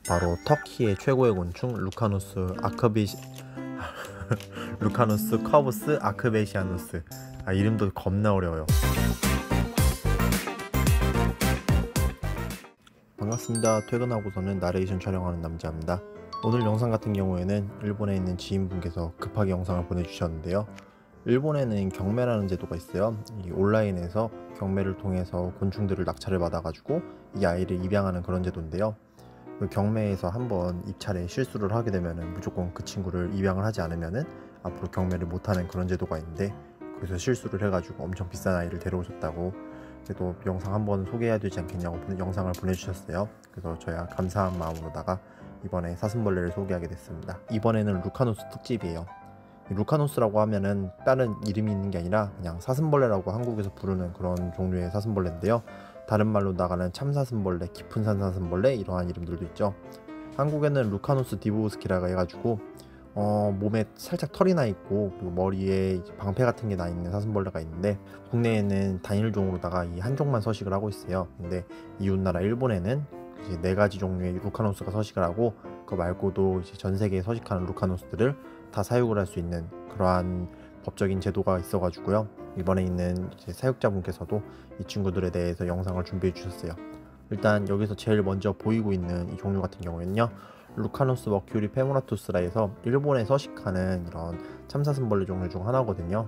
바로 터키의 최고의 곤충 루카누스 커브스 아크베시아누스. 이름도 겁나 어려워요. 반갑습니다. 퇴근하고서는 나레이션 촬영하는 남자입니다. 오늘 영상 같은 경우에는 일본에 있는 지인분께서 급하게 영상을 보내주셨는데요. 일본에는 경매라는 제도가 있어요. 이 온라인에서 경매를 통해서 곤충들을 낙찰을 받아가지고 이 아이를 입양하는 그런 제도인데요. 그 경매에서 한번 입찰에 실수를 하게 되면 무조건 그 친구를 입양을 하지 않으면 앞으로 경매를 못하는 그런 제도가 있는데, 거기서 실수를 해가지고 엄청 비싼 아이를 데려오셨다고, 그래도 영상 한번 소개해야 되지 않겠냐고 영상을 보내주셨어요. 그래서 저야 감사한 마음으로다가 이번에 사슴벌레를 소개하게 됐습니다. 이번에는 루카누스 특집이에요. 루카누스라고 하면은 다른 이름이 있는 게 아니라 그냥 사슴벌레라고 한국에서 부르는 그런 종류의 사슴벌레인데요. 다른 말로 나가는 참사슴벌레, 깊은산 사슴벌레, 이러한 이름들도 있죠. 한국에는 루카누스 디보우스키라고 해가지고 몸에 살짝 털이 나 있고, 그리고 머리에 방패 같은 게 나 있는 사슴벌레가 있는데, 국내에는 단일종으로다가 이 한 종만 서식을 하고 있어요. 근데 이웃나라 일본에는 이제 4가지 종류의 루카누스가 서식을 하고, 그거 말고도 이제 전 세계에 서식하는 루카누스들을 다 사육을 할 수 있는 그러한 법적인 제도가 있어가지고요. 이번에 있는 이제 사육자분께서도 이 친구들에 대해서 영상을 준비해 주셨어요. 일단 여기서 제일 먼저 보이고 있는 이 종류 같은 경우에는요, 루카누스 머큐리 페모라투스라 해서 일본에 서식하는 이런 참사슴벌레 종류 중 하나거든요.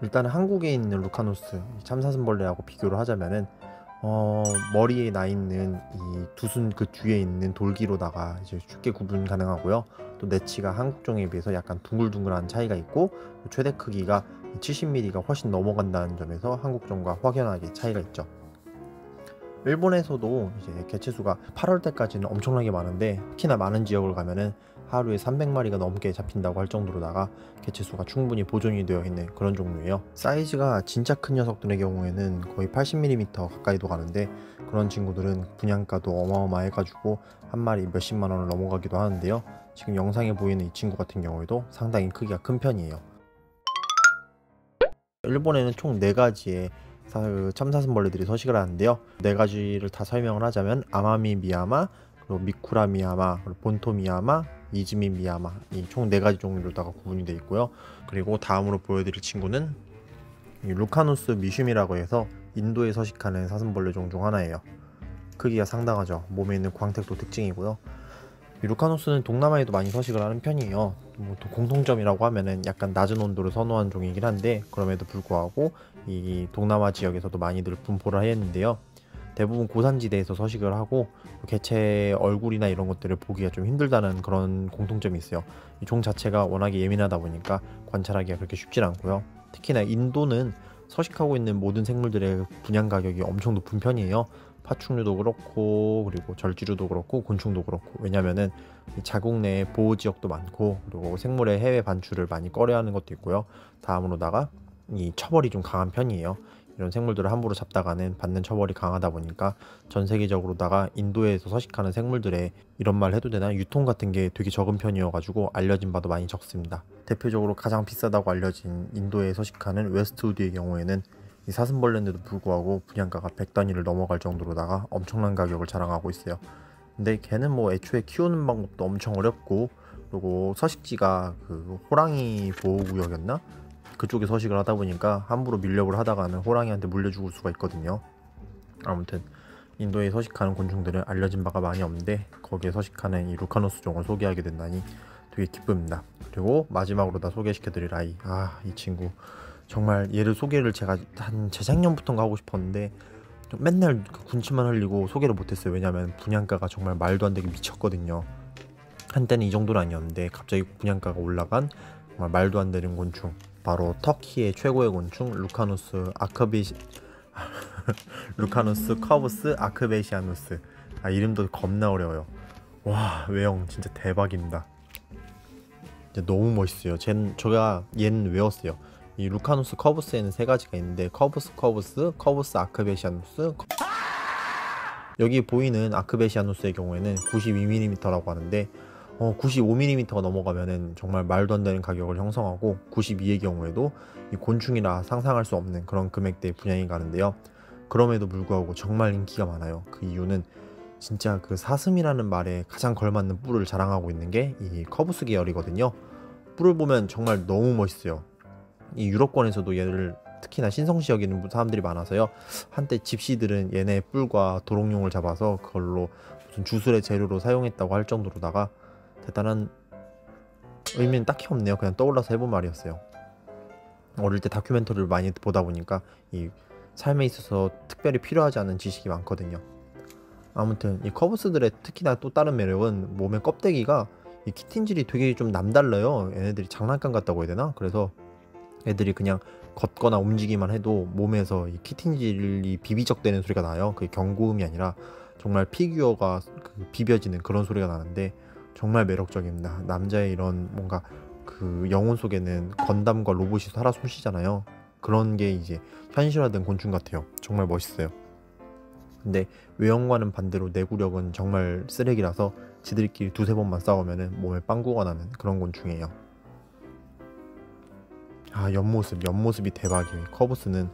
일단 한국에 있는 루카누스 참사슴벌레하고 비교를 하자면은 머리에 나 있는 이 두순 그 뒤에 있는 돌기로다가 이제 쉽게 구분 가능하고요. 또 내치가 한국종에 비해서 약간 둥글둥글한 차이가 있고, 최대 크기가 70mm가 훨씬 넘어간다는 점에서 한국종과 확연하게 차이가 있죠. 일본에서도 이제 개체수가 8월 때까지는 엄청나게 많은데, 특히나 많은 지역을 가면은 하루에 300마리가 넘게 잡힌다고 할 정도로다가 개체수가 충분히 보존이 되어 있는 그런 종류예요. 사이즈가 진짜 큰 녀석들의 경우에는 거의 80mm 가까이도 가는데, 그런 친구들은 분양가도 어마어마해가지고 한 마리 몇십만 원을 넘어가기도 하는데요. 지금 영상에 보이는 이 친구 같은 경우에도 상당히 크기가 큰 편이에요. 일본에는 총 4가지의 참사슴벌레들이 서식을 하는데요. 4가지를 다 설명을 하자면 아마미 미야마, 그리고 미쿠라 미야마, 그리고 본토 미야마, 이즈미 미야마, 이 총 4가지 종류로다가 구분이 되어 있고요. 그리고 다음으로 보여드릴 친구는 루카누스 미슘이라고 해서 인도에 서식하는 사슴벌레 종 중 하나예요. 크기가 상당하죠. 몸에 있는 광택도 특징이고요. 이 루카누스는 동남아에도 많이 서식을 하는 편이에요. 또 공통점이라고 하면은 약간 낮은 온도를 선호하는 종이긴 한데, 그럼에도 불구하고 이 동남아 지역에서도 많이들 분포를 했는데요. 대부분 고산지대에서 서식을 하고, 개체 얼굴이나 이런 것들을 보기가 좀 힘들다는 그런 공통점이 있어요. 이 종 자체가 워낙에 예민하다 보니까 관찰하기가 그렇게 쉽진 않고요. 특히나 인도는 서식하고 있는 모든 생물들의 분양 가격이 엄청 높은 편이에요. 파충류도 그렇고, 그리고 절지류도 그렇고, 곤충도 그렇고. 왜냐면은 자국 내에 보호 지역도 많고, 그리고 생물의 해외 반출을 많이 꺼려하는 것도 있고요. 다음으로다가 이 처벌이 좀 강한 편이에요. 이런 생물들을 함부로 잡다가는 받는 처벌이 강하다 보니까 전 세계적으로다가 인도에서 서식하는 생물들의, 이런 말 해도 되나, 유통 같은 게 되게 적은 편이어가지고 알려진 바도 많이 적습니다. 대표적으로 가장 비싸다고 알려진 인도에 서식하는 웨스트우드의 경우에는 이 사슴벌레인데도 불구하고 분양가가 100단위를 넘어갈 정도로다가 엄청난 가격을 자랑하고 있어요. 근데 걔는 뭐 애초에 키우는 방법도 엄청 어렵고, 그리고 서식지가 그 호랑이 보호구역이었나? 그쪽에 서식을 하다 보니까 함부로 밀렵을 하다가는 호랑이한테 물려 죽을 수가 있거든요. 아무튼 인도에 서식하는 곤충들은 알려진 바가 많이 없는데, 거기에 서식하는 이 루카누스 종을 소개하게 된다니 되게 기쁩니다. 그리고 마지막으로 다 소개시켜드릴 아이, 이 친구 정말, 얘를 소개를 제가 한 재작년부터인가 하고 싶었는데 맨날 군침만 흘리고 소개를 못했어요. 왜냐면 분양가가 정말 말도 안 되게 미쳤거든요. 한때는 이 정도는 아니었는데 갑자기 분양가가 올라간 정말 말도 안 되는 곤충, 바로 터키의 최고의 곤충 루카누스 커브스 아크베시아누스. 이름도 겁나 어려워요. 와, 외형 진짜 대박입니다. 진짜 너무 멋있어요. 얘는 외웠어요. 이 루카누스 커브스에는 3가지가 있는데, 커브스 아크베시아누스. 여기 보이는 아크베시아누스의 경우에는 92mm라고 하는데, 95mm가 넘어가면은 정말 말도 안 되는 가격을 형성하고, 92의 경우에도 이 곤충이라 상상할 수 없는 그런 금액대의 분양이 가는데요. 그럼에도 불구하고 정말 인기가 많아요. 그 이유는 진짜 그 사슴이라는 말에 가장 걸맞는 뿔을 자랑하고 있는 게 이 커브스 계열이거든요. 뿔을 보면 정말 너무 멋있어요. 이 유럽권에서도 얘를 특히나 신성시 여기는 사람들이 많아서요. 한때 집시들은 얘네 뿔과 도롱뇽을 잡아서 그걸로 무슨 주술의 재료로 사용했다고 할 정도로다가 대단한 의미는 딱히 없네요. 그냥 떠올라서 해본 말이었어요. 어릴 때 다큐멘터리를 많이 보다 보니까 이 삶에 있어서 특별히 필요하지 않은 지식이 많거든요. 아무튼 이 커브스들의 특히나 또 다른 매력은 몸의 껍데기가 이 키틴질이 되게 좀 남달라요. 얘네들이 장난감 같다고 해야 되나? 그래서 애들이 그냥 걷거나 움직이기만 해도 몸에서 이 키틴질이 비비적대는 소리가 나요. 그게 경고음이 아니라 정말 피규어가 그 비벼지는 그런 소리가 나는데 정말 매력적입니다. 남자의 이런 뭔가 그 영혼 속에는 건담과 로봇이 살아 숨쉬잖아요. 그런 게 이제 현실화된 곤충 같아요. 정말 멋있어요. 근데 외형과는 반대로 내구력은 정말 쓰레기라서 지들끼리 두세 번만 싸우면 몸에 빵꾸가 나는 그런 곤충이에요. 아, 옆모습이 대박이에요. 커브스는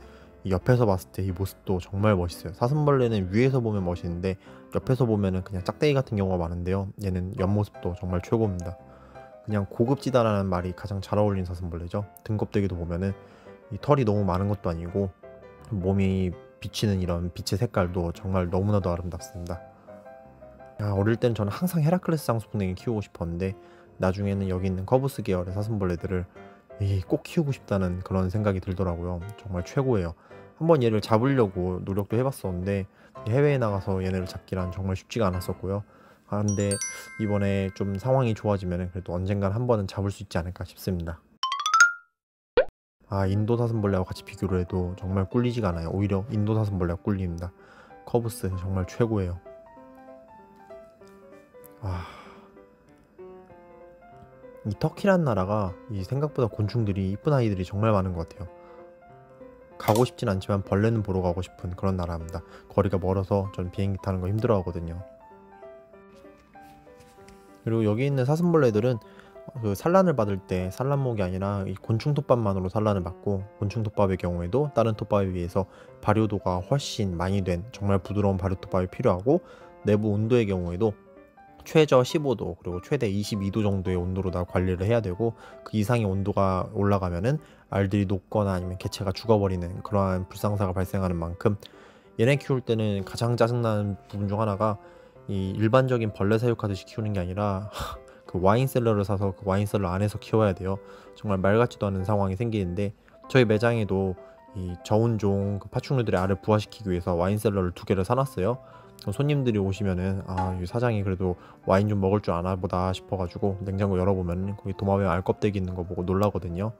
옆에서 봤을 때 이 모습도 정말 멋있어요. 사슴벌레는 위에서 보면 멋있는데 옆에서 보면은 그냥 짝대기 같은 경우가 많은데요. 얘는 옆모습도 정말 최고입니다. 그냥 고급지다라는 말이 가장 잘 어울리는 사슴벌레죠. 등껍데기도 보면은 이 털이 너무 많은 것도 아니고 몸이 비치는 이런 빛의 색깔도 정말 너무나도 아름답습니다. 야, 어릴 땐 저는 항상 헤라클레스 장수풍뎅이 키우고 싶었는데 나중에는 여기 있는 커브스 계열의 사슴벌레들을 꼭 키우고 싶다는 그런 생각이 들더라고요. 정말 최고예요. 한번 얘를 잡으려고 노력도 해봤었는데 해외에 나가서 얘네를 잡기란 정말 쉽지가 않았었고요. 근데 이번에 좀 상황이 좋아지면 그래도 언젠간 한 번은 잡을 수 있지 않을까 싶습니다. 인도 사슴벌레와 같이 비교를 해도 정말 꿀리지가 않아요. 오히려 인도 사슴벌레가 꿀립니다. 커브스 정말 최고예요. 이 터키란 나라가 이 생각보다 곤충들이 이쁜 아이들이 정말 많은 것 같아요. 가고 싶진 않지만 벌레는 보러 가고 싶은 그런 나라입니다. 거리가 멀어서 전 비행기 타는 거 힘들어 하거든요. 그리고 여기 있는 사슴벌레들은 그 산란을 받을 때 산란목이 아니라 이 곤충톱밥만으로 산란을 받고, 곤충톱밥의 경우에도 다른 톱밥에 비해서 발효도가 훨씬 많이 된 정말 부드러운 발효톱밥이 필요하고, 내부 온도의 경우에도 최저 15도 그리고 최대 22도 정도의 온도로 다 관리를 해야 되고, 그 이상의 온도가 올라가면은 알들이 녹거나 아니면 개체가 죽어버리는 그러한 불상사가 발생하는 만큼 얘네 키울 때는 가장 짜증나는 부분 중 하나가 이 일반적인 벌레 사육하듯이 키우는 게 아니라 그 와인셀러를 사서 그 와인셀러 안에서 키워야 돼요. 정말 말 같지도 않은 상황이 생기는데, 저희 매장에도 이 저온종 그 파충류들의 알을 부화시키기 위해서 와인셀러를 2개를 사놨어요. 손님들이 오시면은 이 사장이 그래도 와인 좀 먹을 줄 아나 보다 싶어가지고 냉장고 열어보면 거기 도마뱀 알 껍데기 있는 거 보고 놀라거든요.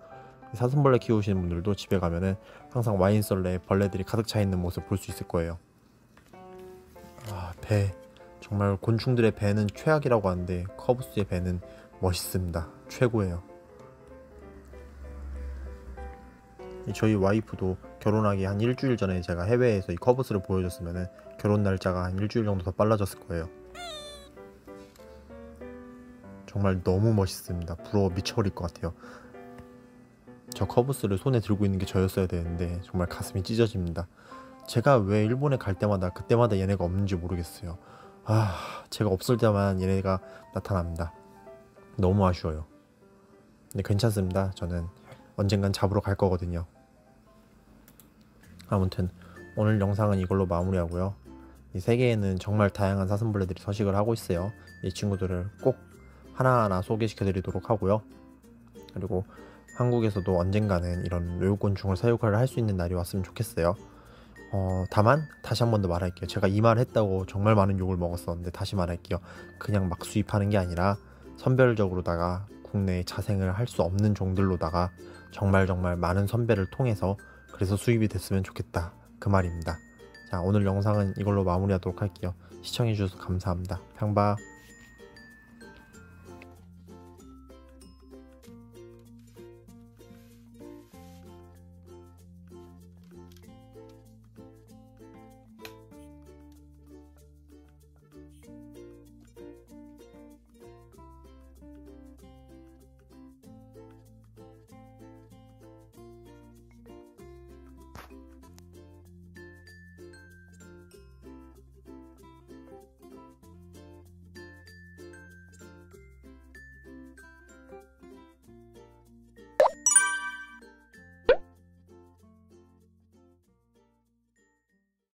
사슴벌레 키우시는 분들도 집에 가면은 항상 와인썰레에 벌레들이 가득 차 있는 모습 볼 수 있을 거예요. 배, 정말 곤충들의 배는 최악이라고 하는데 커브스의 배는 멋있습니다. 최고예요. 저희 와이프도 결혼하기 한 일주일 전에 제가 해외에서 이 커브스를 보여줬으면 결혼 날짜가 한 일주일 정도 더 빨라졌을 거예요. 정말 너무 멋있습니다. 부러워 미쳐버릴 것 같아요. 저 커브스를 손에 들고 있는 게 저였어야 되는데 정말 가슴이 찢어집니다. 제가 왜 일본에 갈 때마다 그때마다 얘네가 없는지 모르겠어요. 제가 없을 때만 얘네가 나타납니다. 너무 아쉬워요. 근데 괜찮습니다. 저는 언젠간 잡으러 갈 거거든요. 아무튼 오늘 영상은 이걸로 마무리하고요. 이 세계에는 정말 다양한 사슴벌레들이 서식을 하고 있어요. 이 친구들을 꼭 하나하나 소개시켜 드리도록 하고요. 그리고 한국에서도 언젠가는 이런 외국곤충을 사육을 할 수 있는 날이 왔으면 좋겠어요. 다만 다시 한 번 더 말할게요. 제가 이 말 했다고 정말 많은 욕을 먹었었는데 다시 말할게요. 그냥 막 수입하는 게 아니라 선별적으로다가 국내에 자생을 할 수 없는 종들로다가 정말 많은 선별을 통해서 그래서 수입이 됐으면 좋겠다, 그 말입니다. 자, 오늘 영상은 이걸로 마무리하도록 할게요. 시청해주셔서 감사합니다. 평바.